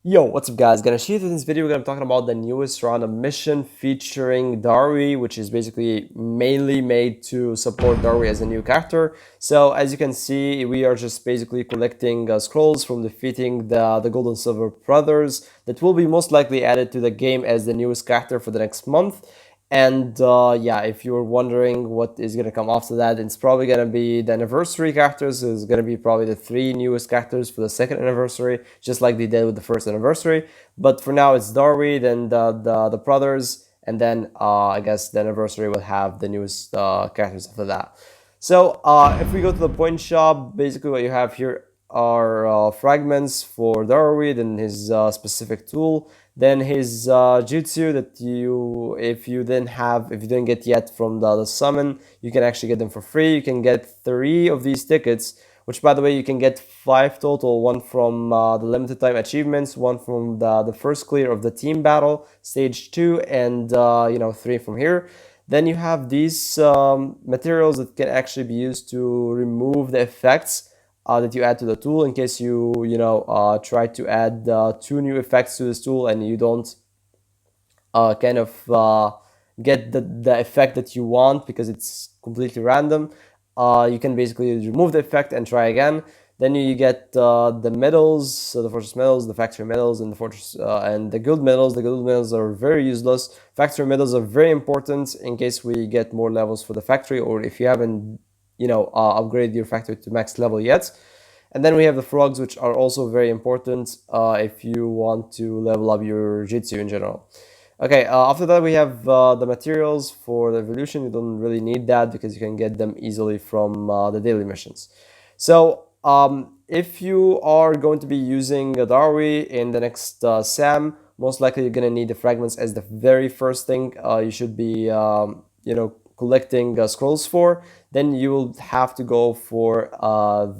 Yo, what's up guys? Gonna show you in this video we're gonna be talking about the newest Roundup mission featuring Darui, which is basically mainly made to support Darui as a new character. So as you can see, we are just basically collecting scrolls from defeating the Gold and Silver brothers that will be most likely added to the game as the newest character for the next month. And yeah, if you're wondering what is going to come after that, it's probably going to be the anniversary characters. It's going to be probably the three newest characters for the second anniversary, just like they did with the first anniversary. But for now, it's Darui, then the brothers, and then I guess the anniversary will have the newest characters after that. So if we go to the point shop, basically what you have here are fragments for Darui, then his specific tool, then his jutsu that if you didn't get yet from the summon, you can actually get them for free. You can get 3 of these tickets, which by the way you can get 5 total. One from the limited time achievements, one from the first clear of the team battle stage 2, and 3 from here. Then you have these materials that can actually be used to remove the effects that you add to the tool in case try to add 2 new effects to this tool and you don't kind of get the effect that you want because it's completely random. You can basically remove the effect and try again. Then you get the medals, so the fortress medals, the factory medals, and the fortress and the guild medals. The guild medals are very useless. Factory medals are very important in case we get more levels for the factory, or if you haven't, upgraded your factory to max level yet. And then we have the frogs, which are also very important if you want to level up your jitsu in general. Okay, after that we have the materials for the evolution. You don't really need that because you can get them easily from the daily missions. So if you are going to be using Darui in the next SAM, most likely you're going to need the fragments as the very first thing you should be collecting scrolls for. Then you will have to go for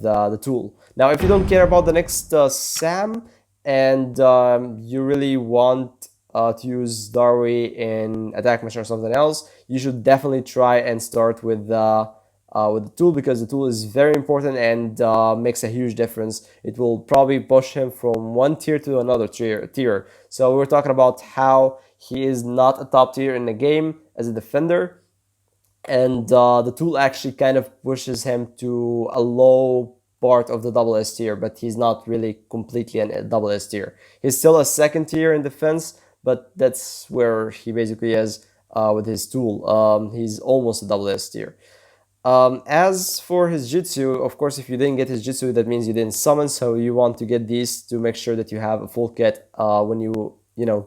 the tool. Now if you don't care about the next SAM and you really want to use Darui in attack mission or something else, you should definitely try and start with the tool, because the tool is very important and makes a huge difference. It will probably push him from one tier to another tier. So we're talking about how he is not a top tier in the game as a defender, and the tool actually kind of pushes him to a low part of the double S tier, but he's not really completely a double S tier. He's still a second tier in defense, but that's where he basically is with his tool. He's almost a double S tier. As for his jutsu, of course, if you didn't get his jutsu, that means you didn't summon. So you want to get these to make sure that you have a full kit when you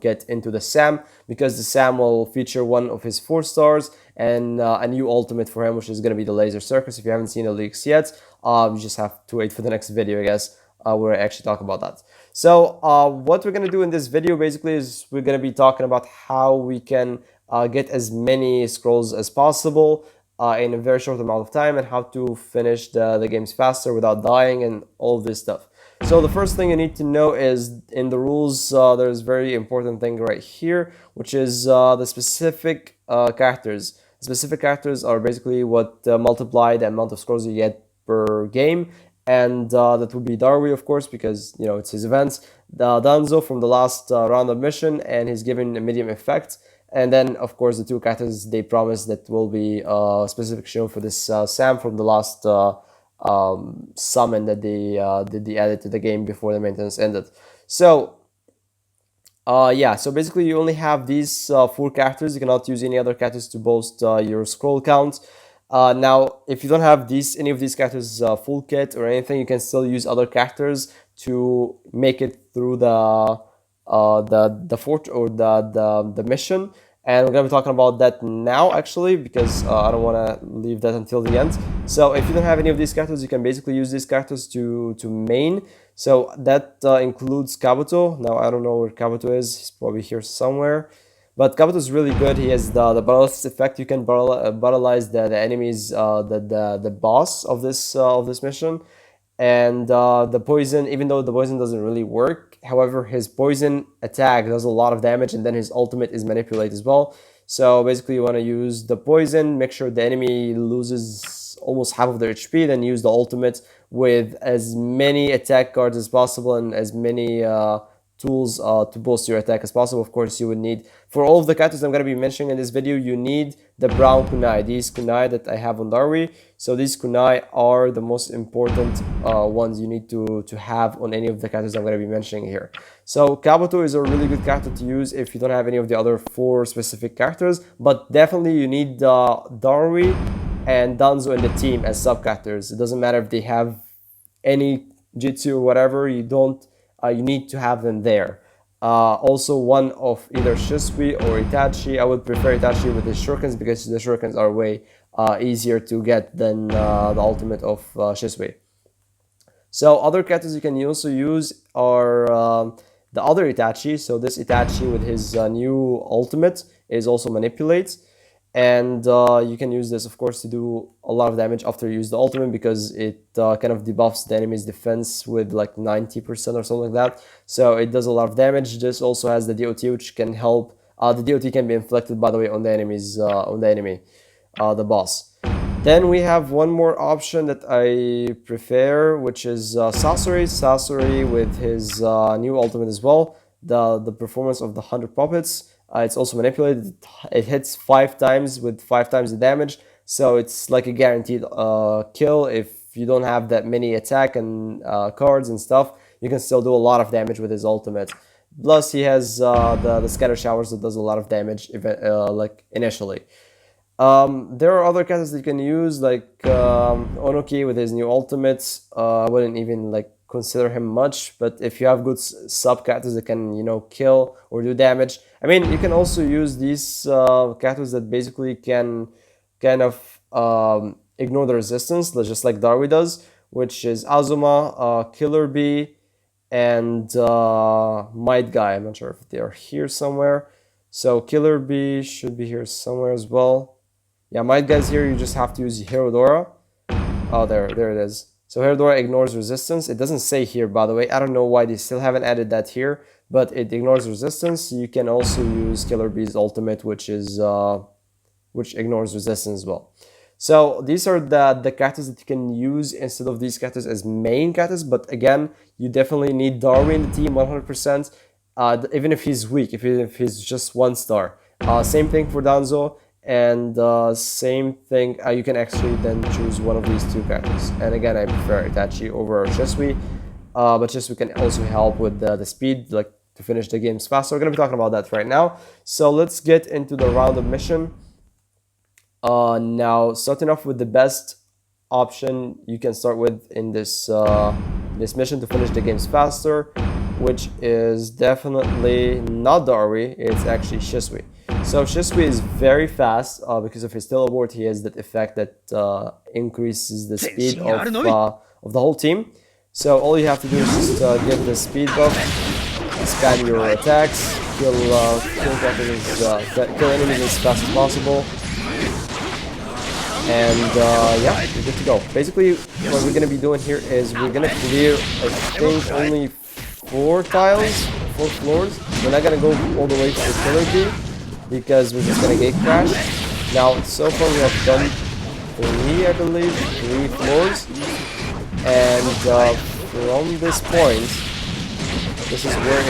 get into the SAM, because the SAM will feature one of his 4 stars and a new ultimate for him, which is going to be the Laser Circus. If you haven't seen the leaks yet, you just have to wait for the next video, I guess, where I actually talk about that. So what we're going to do in this video basically is we're going to be talking about how we can get as many scrolls as possible in a very short amount of time, and how to finish the games faster without dying and all of this stuff. So the first thing you need to know is in the rules, there's a very important thing right here, which is the specific characters. Specific characters are basically what multiply the amount of scrolls you get per game, and that would be Darui, of course, because it's his events. The Danzo from the last round of mission, and he's given a medium effect. And then, of course, the 2 characters they promised that will be specific show for this Sam from the last summon that they added to the game before the maintenance ended. So, yeah, so basically you only have these 4 characters. You cannot use any other characters to boost your scroll count. Now, if you don't have any of these characters full kit or anything, you can still use other characters to make it through the fort or the mission. And we're gonna be talking about that now, actually, because I don't want to leave that until the end. So if you don't have any of these characters, you can basically use these characters to main. So that includes Kabuto. Now I don't know where Kabuto is. He's probably here somewhere. But Kabuto is really good. He has the paralysis effect. You can paralyze the enemies, the boss of this mission. And the poison, even though the poison doesn't really work, however, his poison attack does a lot of damage, and then his ultimate is manipulate as well. So basically, you want to use the poison, make sure the enemy loses almost half of their HP, then use the ultimate with as many attack cards as possible and as many tools to boost your attack as possible. Of course, you would need, for all of the characters I'm going to be mentioning in this video, you need the brown kunai, these kunai that I have on Darui. So these kunai are the most important ones you need to have on any of the characters I'm going to be mentioning here. So Kabuto is a really good character to use if you don't have any of the other 4 specific characters, but definitely you need Darui and Danzo in the team as sub-characters. It doesn't matter if they have any Jitsu or whatever, you need to have them there. Also one of either Shisui or Itachi. I would prefer Itachi with his shurikens because the shurikens are way easier to get than the ultimate of Shisui. So other characters you can also use are the other Itachi. So this Itachi with his new ultimate is also Manipulate. And you can use this, of course, to do a lot of damage after you use the ultimate because it kind of debuffs the enemy's defense with like 90% or something like that. So it does a lot of damage. This also has the DOT, which can help. The DOT can be inflicted, by the way, on the enemies, the boss. Then we have one more option that I prefer, which is Sasori. Sasori with his new ultimate as well. The performance of the 100 puppets. It's also manipulated. It hits 5 times with 5 times the damage. So it's like a guaranteed kill. If you don't have that many attack and cards and stuff, you can still do a lot of damage with his ultimate. Plus he has the scatter showers that does a lot of damage like initially. There are other characters that you can use, like Onoki with his new ultimates. I wouldn't even like consider him much, but if you have good sub characters that can, kill or do damage. I mean, you can also use these characters that basically can kind of ignore the resistance, just like Darui does, which is Azuma, Killer Bee, and Might Guy. I'm not sure if they are here somewhere. So Killer Bee should be here somewhere as well. Yeah, Might Guy's here. You just have to use Herodora. Oh, there it is. So Herodora ignores resistance. It doesn't say here, by the way. I don't know why they still haven't added that here, but it ignores resistance. You can also use Killer Bee's ultimate, which ignores resistance as well. So these are the characters that you can use instead of these characters as main characters. But again, you definitely need Darui in the team 100%, even if he's weak, if he's just 1 star. Same thing for Danzo. And same thing, you can actually then choose one of these 2 characters. And again, I prefer Itachi over Shisui, but Shisui can also help with the speed, like to finish the games fast. So we're going to be talking about that right now. So let's get into the Roundup mission. Now, starting off with the best option you can start with in this mission to finish the games faster, which is definitely not Darui, it's actually Shisui. So Shisui is very fast because of his teleport. He has that effect that increases the speed of the whole team. So all you have to do is just give the speed buff, spam your attacks, kill enemies as fast as possible, and yeah, you're good to go. Basically, what we're gonna be doing here is we're gonna clear, I think, only 4 tiles, 4 floors. We're not gonna go all the way to the Killer Bee, because we're just gonna gate crash. Now, so far we have done 3, I believe, 3 floors, and from this point, this is where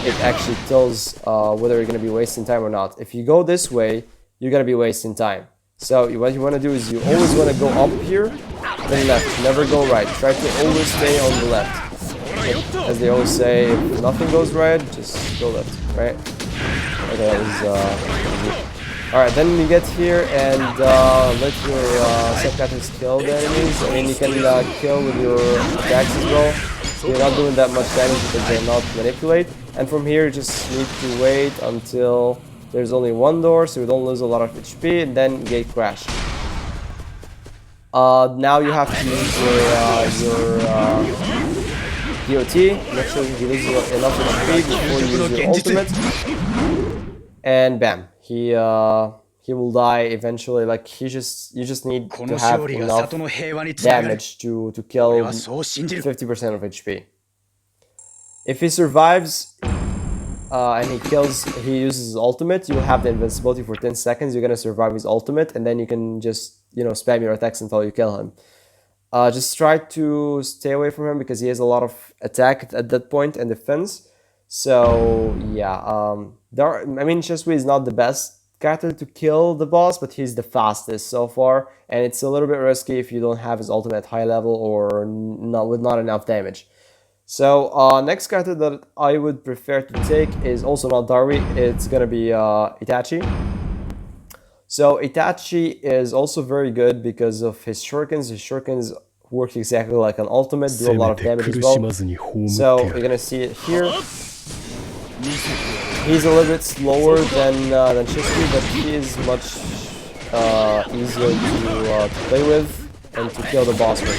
it actually tells whether you're gonna be wasting time or not. If you go this way, you're gonna be wasting time. So what you want to do is you always want to go up here, then left. Never go right. Try to always stay on the left. But as they always say, if nothing goes right, just go left, right? Okay, that was alright, then you get here and let your subcaptains kill the enemies. I mean, you can kill with your attacks as well. So you're not doing that much damage because they're not manipulate. And from here, you just need to wait until there's only 1 door, so you don't lose a lot of HP, and then gate crash. Now you have to use your DOT. Make sure you lose enough HP before you use your ultimate. And bam, he will die eventually. Like you just need to have enough damage to kill 50% of HP. If he survives and he uses his ultimate, you'll have the invincibility for 10 seconds. You're gonna survive his ultimate, and then you can just spam your attacks until you kill him. Just try to stay away from him because he has a lot of attack at that point and defense. So yeah, I mean, Shisui is not the best character to kill the boss, but he's the fastest so far, and it's a little bit risky if you don't have his ultimate high level or not with not enough damage. So next character that I would prefer to take is also not Darui. It's gonna be Itachi. So Itachi is also very good because of his shurikens. His shurikens work exactly like an ultimate, do a lot of damage as well. So you're gonna see it here. He's a little bit slower than Shisui, but he is much easier to play with and to kill the boss with.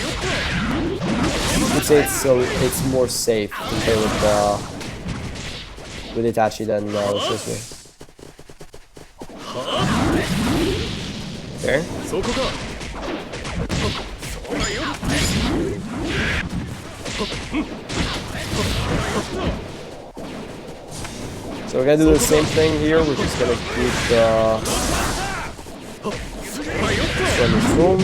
I'd say it's more safe to play with Itachi than Shisui. Okay. So we're gonna do the same thing here. We're just gonna keep this room,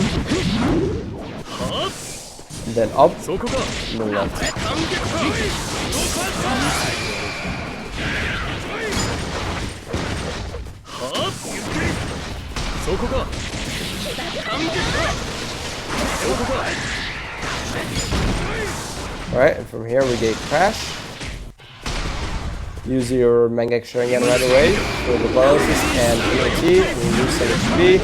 then up, and then left. Alright, and from here we get Crash. Use your Mangek Sharingan right away for the paralysis and EOT. We use some HP.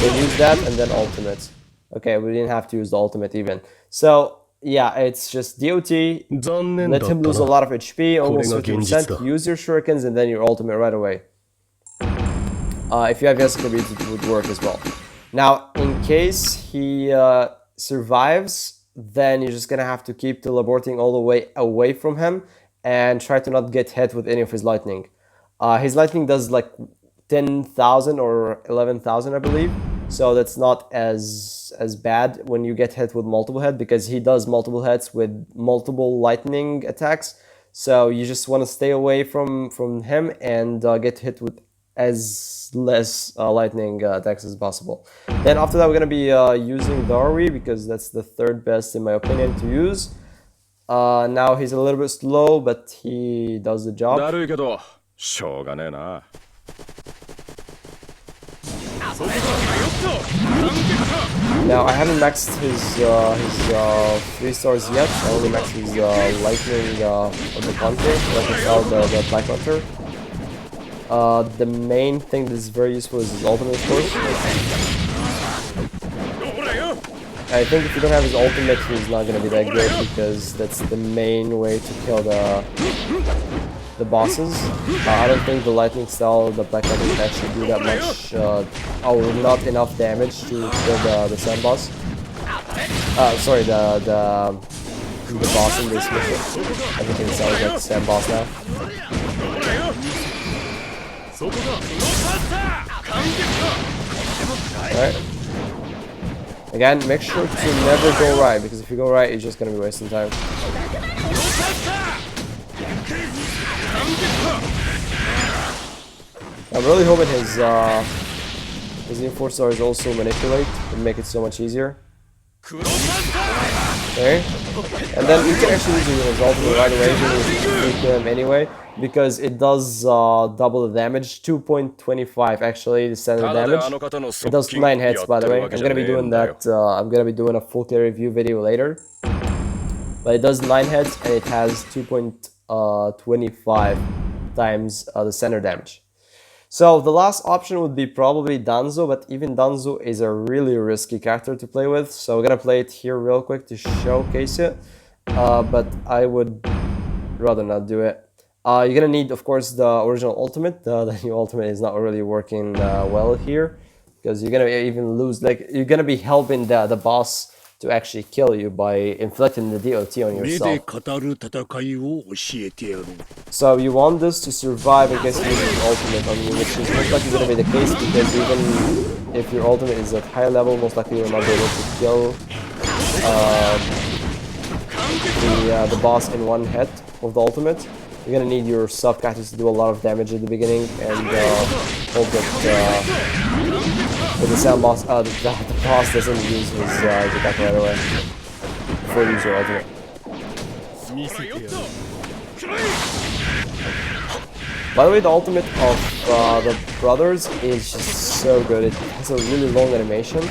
We'll use that and then ultimate. Okay, we didn't have to use the ultimate even. So yeah, it's just DOT. Let him lose a lot of HP, almost 50%. Use your shurikens and then your ultimate right away. If you have Yasuke, it would work as well. Now, in case he survives, then you're just gonna have to keep teleporting all the way away from him and try to not get hit with any of his lightning. His lightning does like 10,000 or 11,000, I believe. So that's not as bad when you get hit with multiple hits, because he does multiple hits with multiple lightning attacks. So you just want to stay away from him and get hit with as less lightning attacks as possible. Then after that, we're going to be using Darui, because that's the third best in my opinion to use. Now he's a little bit slow, but he does the job. Now I haven't maxed his 3 stars yet. I only maxed his lightning of the counter, like it's called the Black Hunter. The main thing that is very useful is his ultimate, of course. I think if you don't have his ultimate, he's not going to be that good, because that's the main way to kill the bosses. I don't think the lightning style, the Black Hunter, can actually do that much, or not enough damage to kill the sand boss. Sorry, the boss in this mission. Everything sounds like the sand boss now. Alright. Again, make sure to never go right, because if you go right, you're just gonna be wasting time. I'm really hoping his new 4 stars also manipulate and make it so much easier. Okay, and then you can actually use his ultimate right away to kill him anyway, because it does double the damage, 2.25 actually the standard damage. It does 9 hits, by the way. I'm gonna be doing that. I'm gonna be doing a full play review video later. But it does 9 hits and it has 2.25 times the standard damage. So the last option would be probably Danzo, but even Danzo is a really risky character to play with. So we're gonna play it here real quick to showcase it. But I would rather not do it. You're gonna need, of course, the original ultimate. The new ultimate is not really working well here, because you're gonna even lose. Like, you're gonna be helping the boss to actually kill you by inflicting the DOT on yourself. So you want this to survive in case you use your ultimate on you, which is most likely going to be the case, because even if your ultimate is at high level, most likely you'll not be able to kill the boss in one hit with the ultimate. You're going to need your sub characters to do a lot of damage at the beginning, and hope that the sound boss, the boss doesn't use his attack right away before you use your ultimate. By the way, the ultimate of the brothers is just so good. It has a really long animation,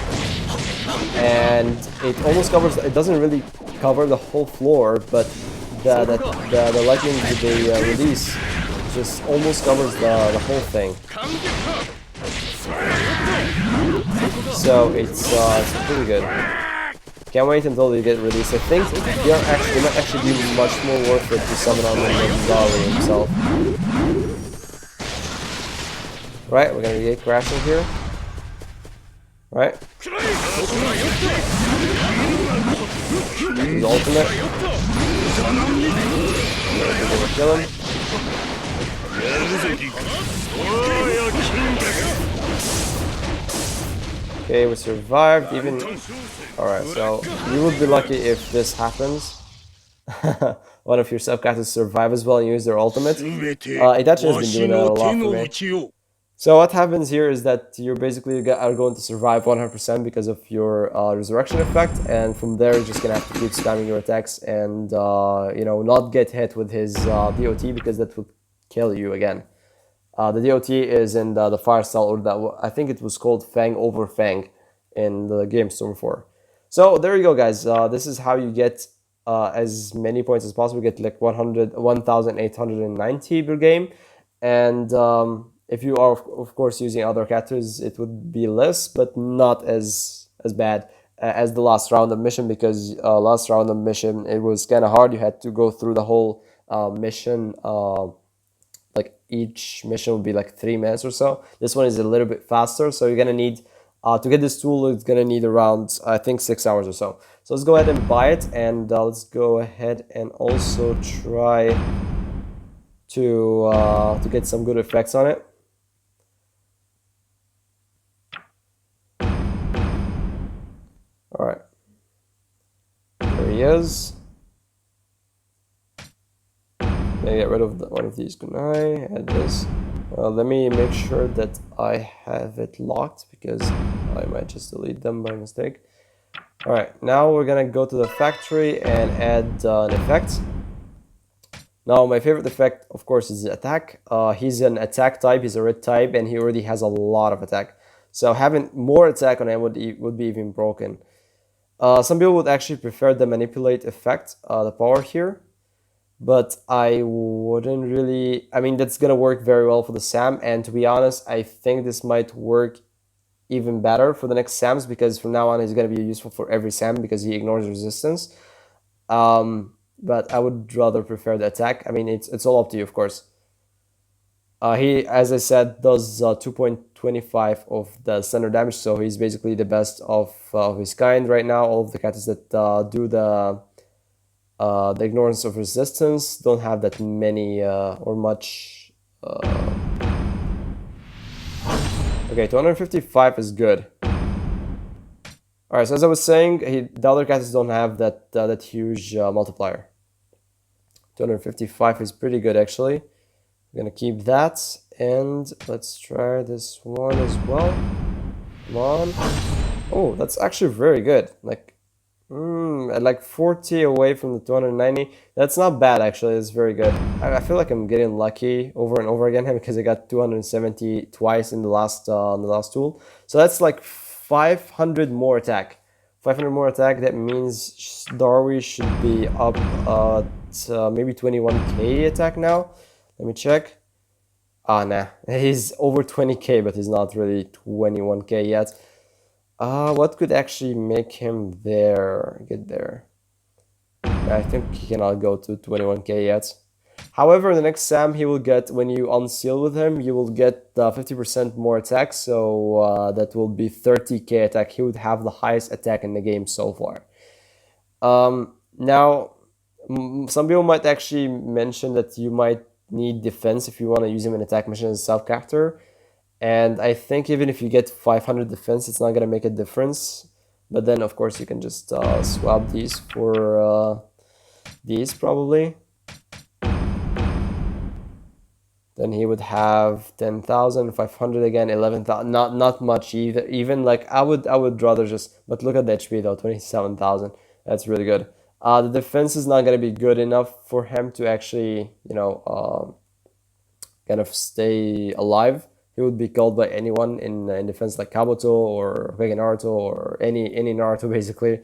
and it almost covers. It doesn't really cover the whole floor, but the lightning they release just almost covers the whole thing. So it's pretty good. Can't wait until they get released. I think they might actually be much more worth it to summon on than Darui himself. Right, we're gonna get crashing here. Right. His ultimate. We're gonna kill him. Okay, we survived even. Alright, so you would be lucky if this happens. One of your subclasses survive as well and use their ultimate. Itachi has been doing that a lot for me. So what happens here is that you're basically are going to survive 100% because of your resurrection effect, and from there you're just gonna have to keep spamming your attacks and you know, not get hit with his DOT because that will kill you again. The DOT is in the fire style, or that I think it was called Fang over Fang in the game Storm 4. So there you go, guys. This is how you get as many points as possible. Get like 1,890 per game, and if you are of course using other characters, it would be less, but not as bad as the last Roundup mission, because last Roundup mission it was kind of hard. You had to go through the whole mission. Like each mission would be like 3 minutes or so. This one is a little bit faster, so you're gonna need to get this tool. It's gonna need around, I think, 6 hours or so. So let's go ahead and buy it, and let's go ahead and also try to get some good effects on it. All right, there he is. Gonna get rid of one of these kunai. Add this. Let me make sure that I have it locked, because I might just delete them by mistake. Alright, now we're gonna go to the factory and add an effect. Now my favorite effect, of course, is the attack. He's an attack type, he's a red type, and he already has a lot of attack. So having more attack on him would be even broken. Some people would actually prefer the manipulate effect, the power here. But I wouldn't really. I mean, that's gonna work very well for the Sam, and to be honest, I think this might work even better for the next Sams, because from now on he's gonna be useful for every Sam because he ignores resistance. But I would rather prefer the attack. I mean, it's all up to you, of course. He, as I said, does 2.25 of the standard damage, so he's basically the best of his kind right now. All of the characters that do the ignorance of resistance don't have that many or much. Okay, 255 is good. Alright, so as I was saying, the other characters don't have that huge multiplier. 255 is pretty good, actually. I'm gonna keep that, and let's try this one as well. Come on. Oh, that's actually very good. Like 40 away from the 290. That's not bad, actually. It's very good. I feel like I'm getting lucky over and over again here, because I got 270 twice in the last tool. So that's like 500 more attack. 500 more attack. That means Darui should be up at maybe 21k attack now. Let me check. Nah. He's over 20k, but he's not really 21k yet. What could actually make him get there? I think he cannot go to 21k yet. However, the next Sam he will get, when you unseal with him, you will get 50% more attack, so that will be 30k attack. He would have the highest attack in the game so far. Now, some people might actually mention that you might need defense if you want to use him in attack mission as a sub-character. And I think even if you get 500 defense, it's not going to make a difference. But then, of course, you can just swap these for these, probably. Then he would have 10,500 again, 11,000. Not much either. Even like I would rather just. But look at the HP though, 27,000. That's really good. the defense is not going to be good enough for him to actually, kind of stay alive. He would be killed by anyone in defense, like Kabuto or Hokage Naruto or any Naruto basically.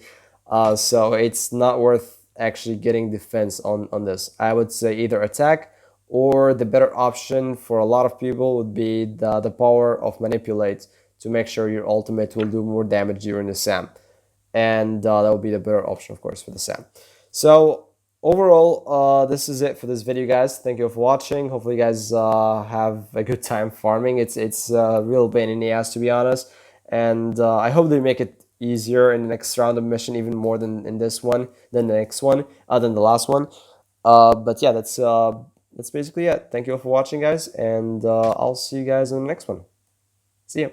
So it's not worth actually getting defense on this. I would say either attack, or the better option for a lot of people would be the power of manipulate, to make sure your ultimate will do more damage during the SAM. And that would be the better option, of course, for the SAM. So overall, this is it for this video, guys. Thank you for watching. Hopefully you guys have a good time farming. It's a real pain in the ass, to be honest, and I hope they make it easier in the next round of mission, even more than in this one, than the next one, than the last one. But yeah, that's basically it. Thank you all for watching, guys, and I'll see you guys in the next one. See ya.